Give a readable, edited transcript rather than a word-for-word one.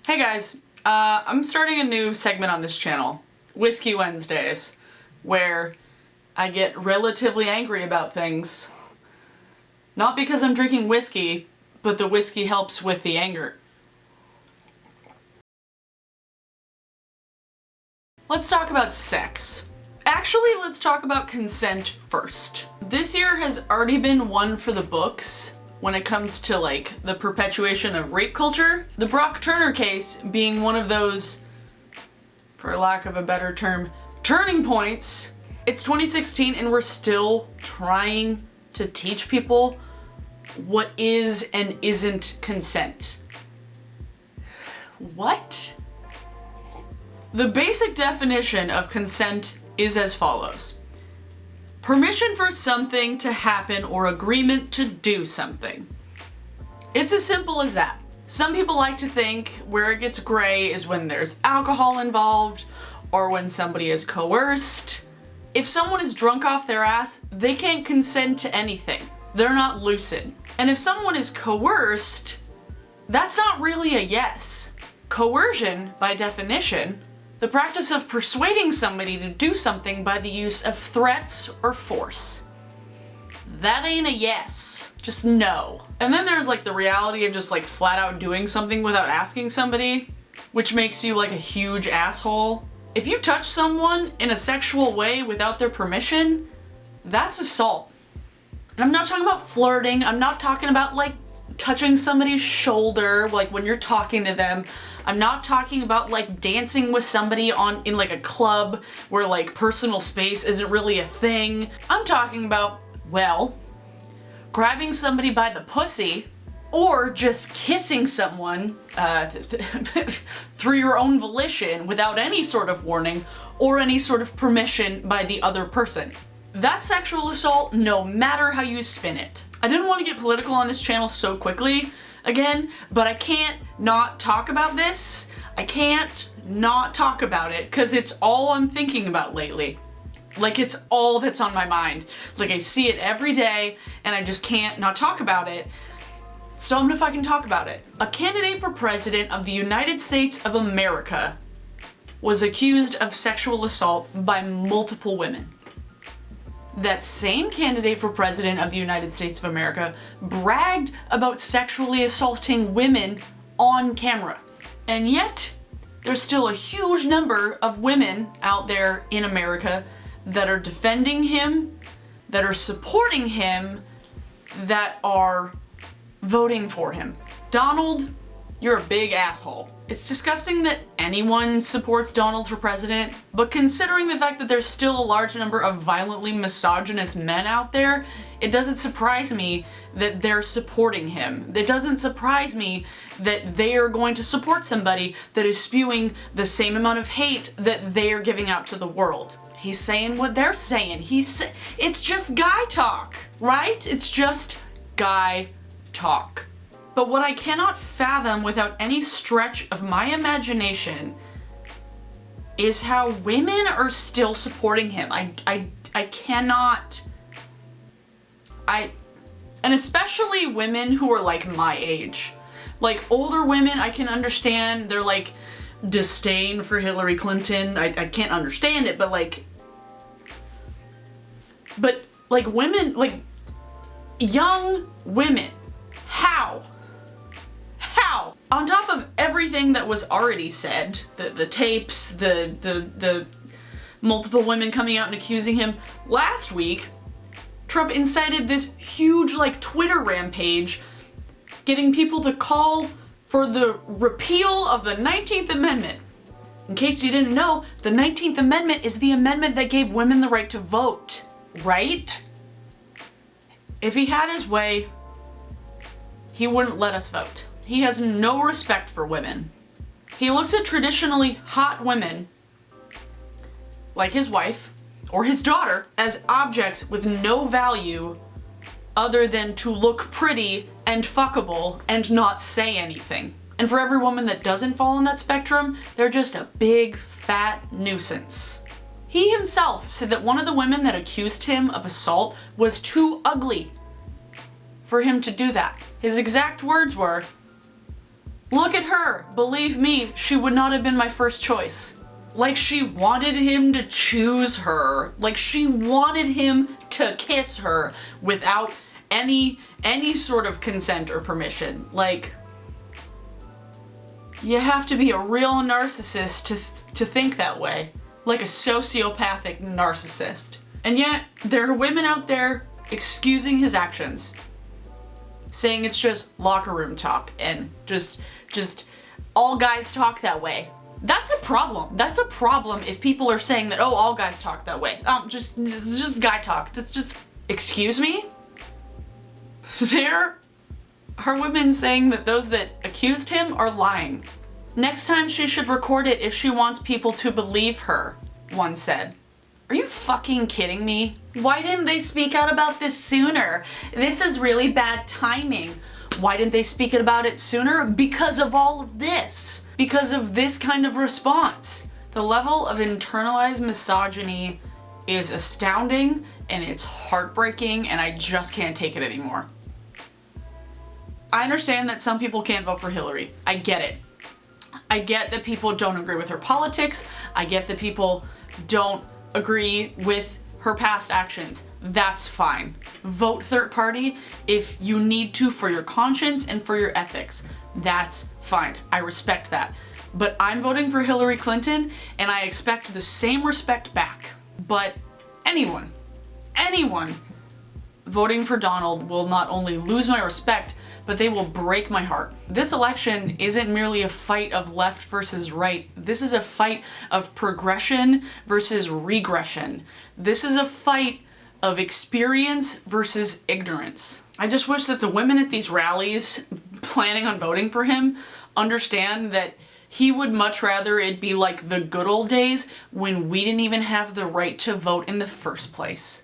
Hey guys, I'm starting a new segment on this channel, Whiskey Wednesdays, where I get relatively angry about things. Not because I'm drinking whiskey, but the whiskey helps with the anger. Let's talk about sex. Actually, let's talk about consent first. This year has already been one for the books when it comes to like the perpetuation of rape culture. The Brock Turner case being one of those, for lack of a better term, turning points. It's 2016 and we're still trying to teach people what is and isn't consent. What? The basic definition of consent is as follows. Permission for something to happen or agreement to do something. It's as simple as that. Some people like to think where it gets gray is when there's alcohol involved or when somebody is coerced. If someone is drunk off their ass, they can't consent to anything. They're not lucid. And if someone is coerced, that's not really a yes. Coercion, by definition, the practice of persuading somebody to do something by the use of threats or force. That ain't a yes, just no. And then there's like the reality of just like flat out doing something without asking somebody, which makes you like a huge asshole. If you touch someone in a sexual way without their permission, that's assault. And I'm not talking about flirting, I'm not talking about like touching somebody's shoulder, like when you're talking to them. I'm not talking about like dancing with somebody in like a club where like personal space isn't really a thing. I'm talking about, well, grabbing somebody by the pussy or just kissing someone through your own volition without any sort of warning or any sort of permission by the other person. That's sexual assault no matter how you spin it. I didn't want to get political on this channel so quickly again, but I can't not talk about this. I can't not talk about it because it's all I'm thinking about lately. Like it's all that's on my mind. Like I see it every day and I just can't not talk about it. So I'm gonna fucking talk about it. A candidate for president of the United States of America was accused of sexual assault by multiple women. That same candidate for president of the United States of America bragged about sexually assaulting women on camera. And yet, there's still a huge number of women out there in America that are defending him, that are supporting him, that are voting for him. Donald, you're a big asshole. It's disgusting that anyone supports Donald for president, but considering the fact that there's still a large number of violently misogynist men out there, it doesn't surprise me that they're supporting him. It doesn't surprise me that they are going to support somebody that is spewing the same amount of hate that they are giving out to the world. He's saying what they're saying. It's just guy talk, right? It's just guy talk. But what I cannot fathom without any stretch of my imagination is how women are still supporting him. I cannot. And especially women who are like my age. Like older women, I can understand their like disdain for Hillary Clinton. I can't understand it, but like women, like young women, how? On top of everything that was already said, the tapes, the multiple women coming out and accusing him, last week, Trump incited this huge like Twitter rampage, getting people to call for the repeal of the 19th Amendment. In case you didn't know, the 19th Amendment is the amendment that gave women the right to vote, right? If he had his way, he wouldn't let us vote. He has no respect for women. He looks at traditionally hot women, like his wife or his daughter, as objects with no value other than to look pretty and fuckable and not say anything. And for every woman that doesn't fall on that spectrum, they're just a big fat nuisance. He himself said that one of the women that accused him of assault was too ugly for him to do that. His exact words were, Look at her. Believe me, she would not have been my first choice. Like she wanted him to choose her. Like she wanted him to kiss her without any sort of consent or permission. Like, you have to be a real narcissist to think that way. Like a sociopathic narcissist. And yet, there are women out there excusing his actions. Saying it's just locker room talk and just all guys talk that way. That's a problem. That's a problem if people are saying that, oh, all guys talk that way. Just guy talk. That's just, excuse me? There are women saying that those that accused him are lying. Next time she should record it if she wants people to believe her, one said. Are you fucking kidding me? Why didn't they speak out about this sooner? This is really bad timing. Why didn't they speak about it sooner? Because of all of this. Because of this kind of response. The level of internalized misogyny is astounding and it's heartbreaking and I just can't take it anymore. I understand that some people can't vote for Hillary. I get it. I get that people don't agree with her politics. I get that people don't agree with her past actions. That's fine. Vote third party if you need to for your conscience and for your ethics. That's fine. I respect that. But I'm voting for Hillary Clinton and I expect the same respect back. But anyone voting for Donald will not only lose my respect, but they will break my heart. This election isn't merely a fight of left versus right. This is a fight of progression versus regression. This is a fight of experience versus ignorance. I just wish that the women at these rallies planning on voting for him understand that he would much rather it be like the good old days when we didn't even have the right to vote in the first place.